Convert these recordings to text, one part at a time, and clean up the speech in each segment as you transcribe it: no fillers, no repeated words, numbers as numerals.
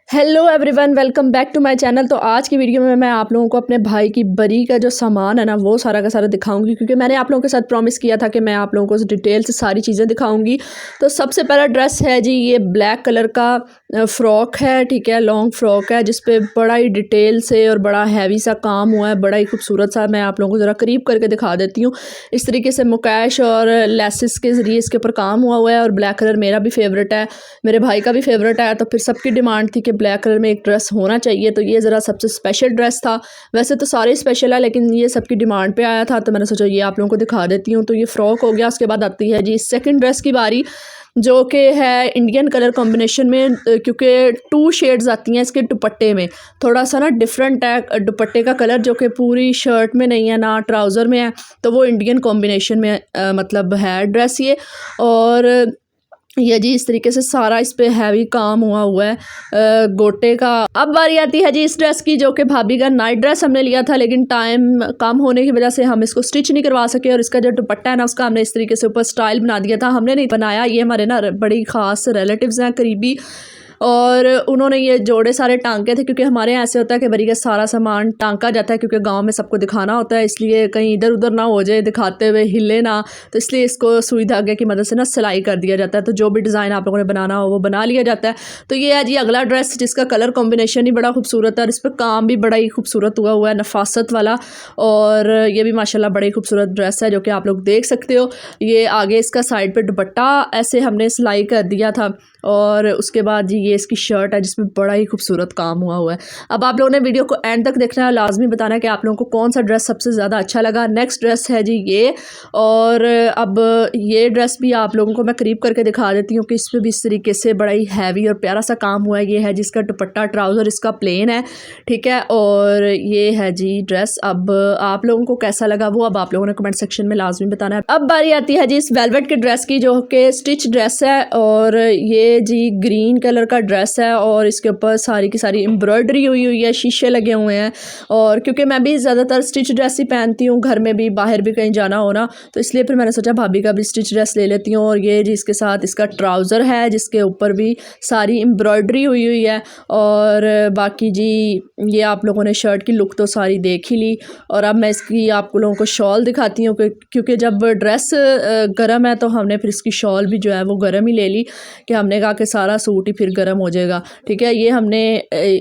Hello everyone, welcome back to my channel. तो आज की वीडियो में मैं आप लोगों को अपने भाई की बरी का जो सामान है ना वो सारा का सारा दिखाऊंगी, क्योंकि मैंने आप लोगों के साथ प्रॉमिस किया था कि मैं आप लोगों को डिटेल से सारी चीज़ें दिखाऊंगी। तो सबसे पहला ड्रेस है जी, ये ब्लैक कलर का फ़्रॉक है, ठीक है, लॉन्ग फ्रॉक है जिसपे बड़ा ही डिटेल से और बड़ा हैवी सा काम हुआ है, बड़ा ही खूबसूरत सा। मैं आप लोगों को ज़रा करीब करके दिखा देती हूँ। इस तरीके से मुकैश और लेसिस के ज़रिए इसके ऊपर काम हुआ है। और ब्लैक कलर मेरा भी फेवरेट है, मेरे भाई का भी फेवरेट है, तो फिर सबकी डिमांड थी कि ब्लैक कलर में एक ड्रेस होना चाहिए। तो ये ज़रा सबसे स्पेशल ड्रेस था। वैसे तो सारे स्पेशल है, लेकिन ये सबकी डिमांड पे आया था, तो मैंने सोचा ये आप लोगों को दिखा देती हूँ। तो ये फ़्रॉक हो गया। उसके बाद आती है जी सेकंड ड्रेस की बारी, जो कि है इंडियन कलर कॉम्बिनेशन में, क्योंकि 2 शेड्स आती हैं इसके दुपट्टे में। थोड़ा सा ना डिफरेंट है दुपट्टे का कलर, जो कि पूरी शर्ट में नहीं है ना ट्राउज़र में है, तो वो इंडियन कॉम्बिनेशन में मतलब है ड्रेस ये। और ये जी इस तरीके से सारा इस पे हैवी काम हुआ है गोटे का। अब बारी आती है जी इस ड्रेस की, जो कि भाभी का नाइट ड्रेस हमने लिया था, लेकिन टाइम कम होने की वजह से हम इसको स्टिच नहीं करवा सके। और इसका जो दुपट्टा है ना, उसका हमने इस तरीके से ऊपर स्टाइल बना दिया था। हमने नहीं बनाया, ये हमारे ना बड़ी ख़ास रिलेटिव्स हैं करीबी, और उन्होंने ये जोड़े सारे टांके थे, क्योंकि हमारे यहाँ ऐसे होता है कि बरी का सारा सामान टांका जाता है, क्योंकि गांव में सबको दिखाना होता है, इसलिए कहीं इधर उधर ना हो जाए, दिखाते हुए हिले ना, तो इसलिए इसको सुई धागे की मदद से ना सिलाई कर दिया जाता है। तो जो भी डिज़ाइन आप लोगों ने बनाना हो वो बना लिया जाता है। तो ये है जी अगला ड्रेस, जिसका कलर कॉम्बिनेशन ही बड़ा खूबसूरत है और इस पर काम भी बड़ा ही खूबसूरत हुआ है, नफासत वाला। और ये भी माशाल्लाह बड़ा ही खूबसूरत ड्रेस है, जो कि आप लोग देख सकते हो। ये आगे इसका साइड पे दुपट्टा ऐसे हमने सिलाई कर दिया था, और उसके बाद जी ये इसकी शर्ट है जिसमें बड़ा ही खूबसूरत काम हुआ है। अब आप लोगों ने वीडियो को एंड तक देखना है, लाजमी बताना है कि आप लोगों को कौन सा ड्रेस सबसे ज़्यादा अच्छा लगा। नेक्स्ट ड्रेस है जी ये, और अब ये ड्रेस भी आप लोगों को मैं करीब करके दिखा देती हूँ कि इस पर भी इस तरीके से बड़ा ही हैवी और प्यारा सा काम हुआ है। ये है जिसका दुपट्टा ट्राउज़र इसका प्लेन है, ठीक है, और ये है जी ड्रेस। अब आप लोगों को कैसा लगा वो अब आप लोगों ने कमेंट सेक्शन में लाजमी बताना है। अब बारी आती है जी इस वेलवेट के ड्रेस की, जो कि स्टिच ड्रेस है, और ये जी ग्रीन कलर का ड्रेस है, और इसके ऊपर सारी की सारी एम्ब्रॉयडरी हुई है, शीशे लगे हुए हैं। और क्योंकि मैं भी ज़्यादातर स्टिच ड्रेस ही पहनती हूँ, घर में भी बाहर भी कहीं जाना हो ना, तो इसलिए फिर मैंने सोचा भाभी का भी स्टिच ड्रेस ले लेती हूँ। और ये जी इसके साथ इसका ट्राउज़र है, जिसके ऊपर भी सारी एम्ब्रॉयडरी हुई है। और बाकी जी ये आप लोगों ने शर्ट की लुक तो सारी देख ही ली। और अब मैं इसकी आप लोगों को शॉल दिखाती हूँ, क्योंकि जब ड्रेस गर्म है तो हमने फिर इसकी शॉल भी जो है वो गर्म ही ले ली, कि हमने कहा कि सारा सूट ही फिर गर्म हो जाएगा, ठीक है। ये हमने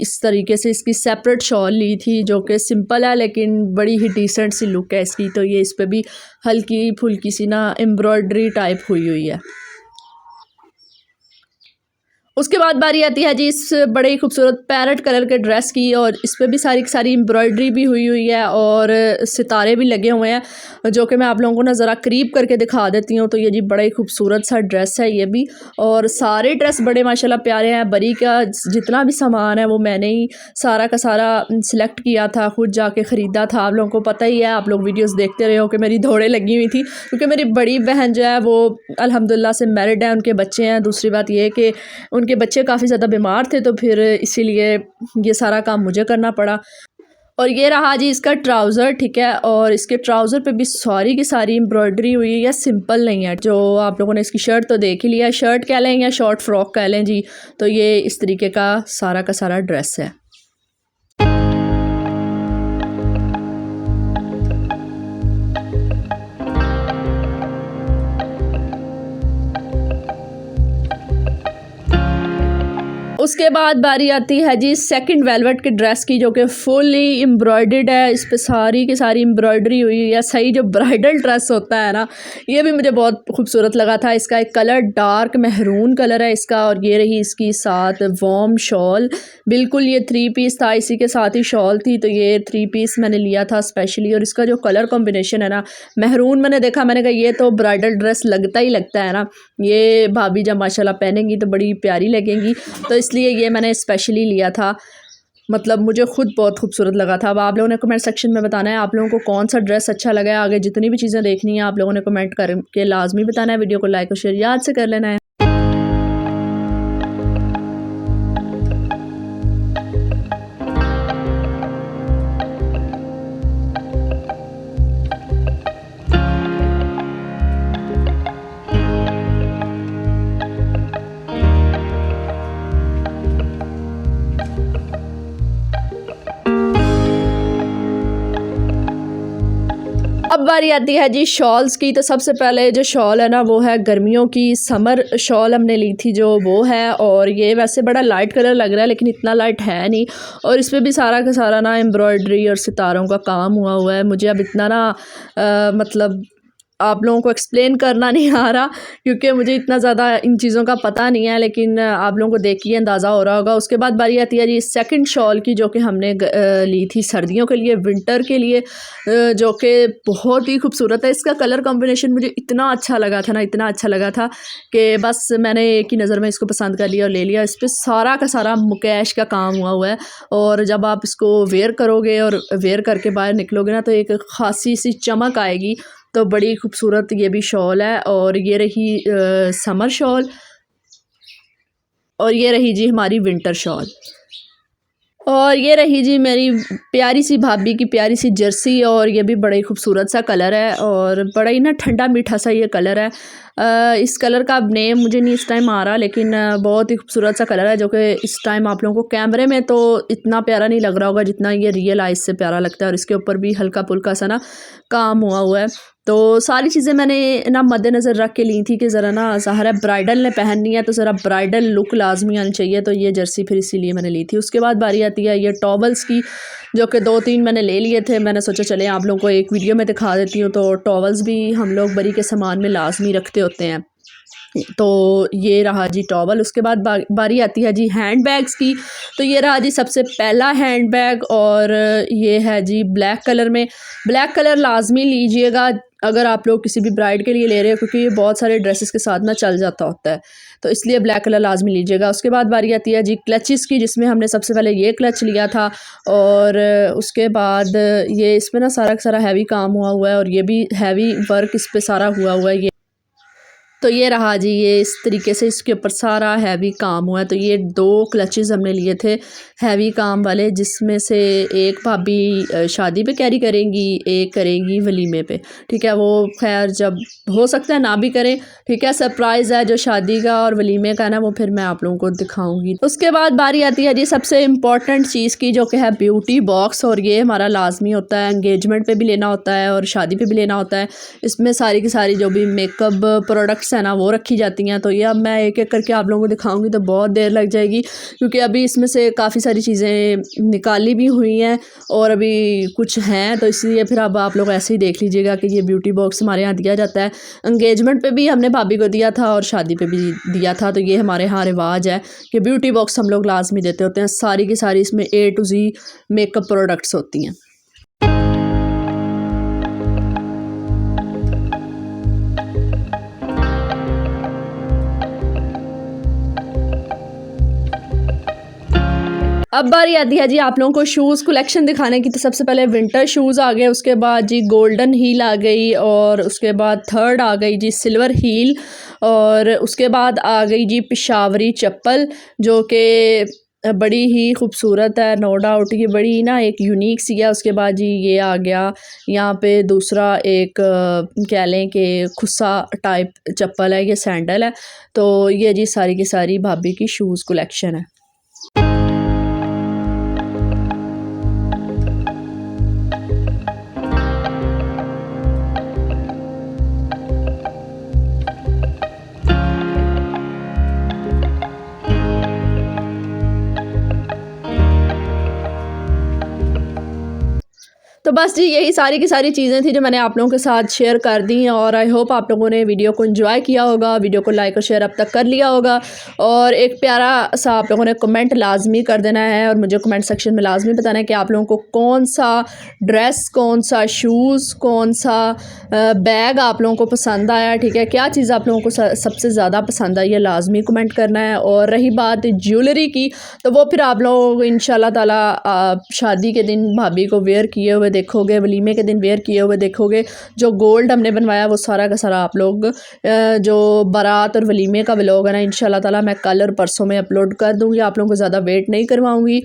इस तरीके से इसकी सेपरेट शॉल ली थी, जो कि सिंपल है लेकिन बड़ी ही डिसेंट सी लुक है इसकी। तो ये इस पर भी हल्की फुल्की सी ना एम्ब्रॉयडरी टाइप हुई है। उसके बाद बारी आती है जी इस बड़े ही खूबसूरत पैरेट कलर के ड्रेस की, और इस पर भी सारी की सारी एम्ब्रॉयडरी भी हुई है और सितारे भी लगे हुए हैं, जो कि मैं आप लोगों को ना ज़रा करीब करके दिखा देती हूँ। तो ये जी बड़ा ही खूबसूरत सा ड्रेस है ये भी, और सारे ड्रेस बड़े माशाल्लाह प्यारे हैं। बरी का जितना भी सामान है वो मैंने ही सारा का सारा सिलेक्ट किया था, खुद जाके ख़रीदा था। आप लोगों को पता ही है, आप लोग वीडियोज़ देखते रहे हो कि मेरी दौड़ें लगी हुई थी, क्योंकि मेरी बड़ी बहन जो है वो अल्हम्दुलिल्लाह से मैरिड है, उनके बच्चे हैं। दूसरी बात ये है कि उनके बच्चे काफ़ी ज़्यादा बीमार थे, तो फिर इसीलिए ये सारा काम मुझे करना पड़ा। और ये रहा जी इसका ट्राउज़र, ठीक है, और इसके ट्राउज़र पे भी सारी की सारी एम्ब्रॉयडरी हुई है, सिंपल नहीं है। जो आप लोगों ने इसकी शर्ट तो देख ही लिया, शर्ट कह लें या शॉर्ट फ्रॉक कह लें जी। तो ये इस तरीके का सारा ड्रेस है। उसके बाद बारी आती है जी सेकंड वेलवेट के ड्रेस की, जो कि फुली एम्ब्रॉयडर्ड है। इस पे सारी की सारी एम्ब्रॉयडरी हुई है। सही जो ब्राइडल ड्रेस होता है ना, ये भी मुझे बहुत खूबसूरत लगा था। इसका एक कलर डार्क मेहरून कलर है इसका, और ये रही इसकी साथ वॉर्म शॉल। बिल्कुल ये 3 पीस था, इसी के साथ ही शॉल थी, तो ये 3 पीस मैंने लिया था स्पेशली। और इसका जो कलर कॉम्बिनेशन है ना मेहरून, मैंने देखा, मैंने कहा ये तो ब्राइडल ड्रेस लगता ही लगता है ना, ये भाभी जब माशाल्लाह पहनेंगी तो बड़ी प्यारी लगेंगी, तो इसलिए ये मैंने स्पेशली लिया था। मतलब मुझे खुद बहुत खूबसूरत लगा था। अब आप लोगों ने कमेंट सेक्शन में बताना है आप लोगों को कौन सा ड्रेस अच्छा लगा है। आगे जितनी भी चीज़ें देखनी है आप लोगों ने कमेंट करके लाजमी बताना है। वीडियो को लाइक और शेयर याद से कर लेना है। अब बारी आती है जी शॉल्स की। तो सबसे पहले जो शॉल है ना वो है गर्मियों की समर शॉल हमने ली थी जो वो है, और ये वैसे बड़ा लाइट कलर लग रहा है लेकिन इतना लाइट है नहीं, और इस पर भी सारा का सारा ना एम्ब्रॉयडरी और सितारों का काम हुआ है। मुझे अब इतना ना मतलब आप लोगों को एक्सप्लेन करना नहीं आ रहा क्योंकि मुझे इतना ज़्यादा इन चीज़ों का पता नहीं है, लेकिन आप लोगों को देख के अंदाज़ा हो रहा होगा। उसके बाद बारी आती है जी सेकंड शॉल की, जो कि हमने ली थी सर्दियों के लिए, विंटर के लिए, जो कि बहुत ही खूबसूरत है। इसका कलर कॉम्बिनेशन मुझे इतना अच्छा लगा था ना, इतना अच्छा लगा था कि बस मैंने एक ही नज़र में इसको पसंद कर लिया और ले लिया। इस पर सारा का सारा मुकेश का काम हुआ है, और जब आप इसको वेयर करोगे और वेयर करके बाहर निकलोगे ना तो एक खासी सी चमक आएगी। तो बड़ी खूबसूरत ये भी शॉल है, और ये रही समर शॉल, और ये रही जी हमारी विंटर शॉल, और ये रही जी मेरी प्यारी सी भाभी की प्यारी सी जर्सी। और ये भी बड़ा ही खूबसूरत सा कलर है और बड़ा ही ना ठंडा मीठा सा ये कलर है। इस कलर का नेम मुझे नहीं इस टाइम आ रहा, लेकिन बहुत ही खूबसूरत सा कलर है जो कि इस टाइम आप लोगों को कैमरे में तो इतना प्यारा नहीं लग रहा होगा जितना ये रियल आइज से प्यारा लगता है। और इसके ऊपर भी हल्का फुल्का सा ना काम हुआ है। तो सारी चीज़ें मैंने ना मद्देनज़र रख के ली थी कि ज़रा ना ज़ाहिर ब्राइडल ने पहननी है तो ज़रा ब्राइडल लुक लाजमी आनी चाहिए, तो ये जर्सी फिर इसीलिए मैंने ली थी। उसके बाद बारी आती है ये टॉवल्स की, जो कि 2-3 मैंने ले लिए थे। मैंने सोचा चले आप लोगों को एक वीडियो में दिखा देती हूँ। तो टॉवल्स भी हम लोग बरी के सामान में लाजमी रखते होते हैं। तो ये रहा जी टॉवल। उसके बाद बारी आती है जी हैंड बैग्स की। तो ये रहा जी सबसे पहला हैंड बैग, और ये है जी ब्लैक कलर में। ब्लैक कलर लाजमी लीजिएगा अगर आप लोग किसी भी ब्राइड के लिए ले रहे हो, क्योंकि ये बहुत सारे ड्रेसेस के साथ ना चल जाता होता है, तो इसलिए ब्लैक कलर लाजमी लीजिएगा। उसके बाद बारी आती है जी क्लचेस की, जिसमें हमने सबसे पहले ये क्लच लिया था, और उसके बाद ये इसमें ना सारा का सारा हैवी काम हुआ है, और ये भी हैवी वर्क इस पर सारा हुआ है। ये तो ये रहा जी, ये इस तरीके से इसके ऊपर सारा हैवी काम हुआ है। तो ये 2 क्लचेस हमने लिए थे हैवी काम वाले, जिसमें से एक भाभी शादी पे कैरी करेंगी, एक करेंगी वलीमे पे। ठीक है, वो खैर जब हो सकता है ना भी करें, ठीक है, सरप्राइज़ है जो शादी का और वलीमे का ना, वो फिर मैं आप लोगों को दिखाऊंगी। उसके बाद बारी आती है जी सबसे इम्पॉर्टेंट चीज़ की, जो कि है ब्यूटी बॉक्स। और ये हमारा लाजमी होता है, एंगेजमेंट पर भी लेना होता है और शादी पर भी लेना होता है। इसमें सारी की सारी जो भी मेकअप प्रोडक्ट्स है ना वो रखी जाती हैं। तो ये अब मैं एक एक करके आप लोगों को दिखाऊंगी तो बहुत देर लग जाएगी, क्योंकि अभी इसमें से काफ़ी सारी चीज़ें निकाली भी हुई हैं और अभी कुछ हैं, तो इसलिए फिर अब आप लोग ऐसे ही देख लीजिएगा कि ये ब्यूटी बॉक्स हमारे यहाँ दिया जाता है। एंगेजमेंट पे भी हमने भाभी को दिया था और शादी पे भी दिया था। तो ये हमारे यहाँ रिवाज है कि ब्यूटी बॉक्स हम लोग लाजमी देते होते हैं। सारी की सारी इसमें A to Z makeup products होती हैं। अब बारी आती है जी आप लोगों को शूज़ कलेक्शन दिखाने की। तो सबसे पहले विंटर शूज़ आ गए, उसके बाद जी गोल्डन हील आ गई, और उसके बाद थर्ड आ गई जी सिल्वर हील, और उसके बाद आ गई जी पेशावरी चप्पल, जो कि बड़ी ही खूबसूरत है, नो डाउट ये बड़ी ना एक यूनिक सी है। उसके बाद जी ये आ गया यहाँ पे दूसरा एक कह लें कि खुस्सा टाइप चप्पल है, ये सैंडल है। तो ये जी सारी की सारी भाभी की शूज़ कलेक्शन है। तो बस जी यही सारी की सारी चीज़ें थी जो मैंने आप लोगों के साथ शेयर कर दी हैं, और आई होप आप लोगों ने वीडियो को एंजॉय किया होगा, वीडियो को लाइक और शेयर अब तक कर लिया होगा। और एक प्यारा सा आप लोगों ने कमेंट लाजमी कर देना है, और मुझे कमेंट सेक्शन में लाजमी बताना है कि आप लोगों को कौन सा ड्रेस, कौन सा शूज़, कौन सा बैग आप लोगों को पसंद आया। ठीक है, क्या चीज़ आप लोगों को सबसे ज़्यादा पसंद आई, ये लाजमी कमेंट करना है। और रही बात ज्वेलरी की, तो वो फिर आप लोग इंशाल्लाह ताला शादी के दिन भाभी को वेयर किए हुए देखोगे, वलीमे के दिन वेयर किए हुए देखोगे। जो गोल्ड हमने बनवाया वो सारा का सारा आप लोग जो बारात और वलीमे का व्लॉग है ना, इंशाल्लाह ताला मैं कल और परसों में अपलोड कर दूँगी, आप लोगों को ज़्यादा वेट नहीं करवाऊँगी।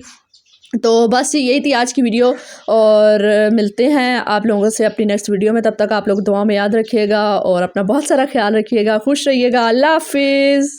तो बस यही थी आज की वीडियो, और मिलते हैं आप लोगों से अपनी नेक्स्ट वीडियो में। तब तक आप लोग दुआ में याद रखिएगा और अपना बहुत सारा ख्याल रखिएगा, खुश रहिएगा। अल्लाह हाफिज़।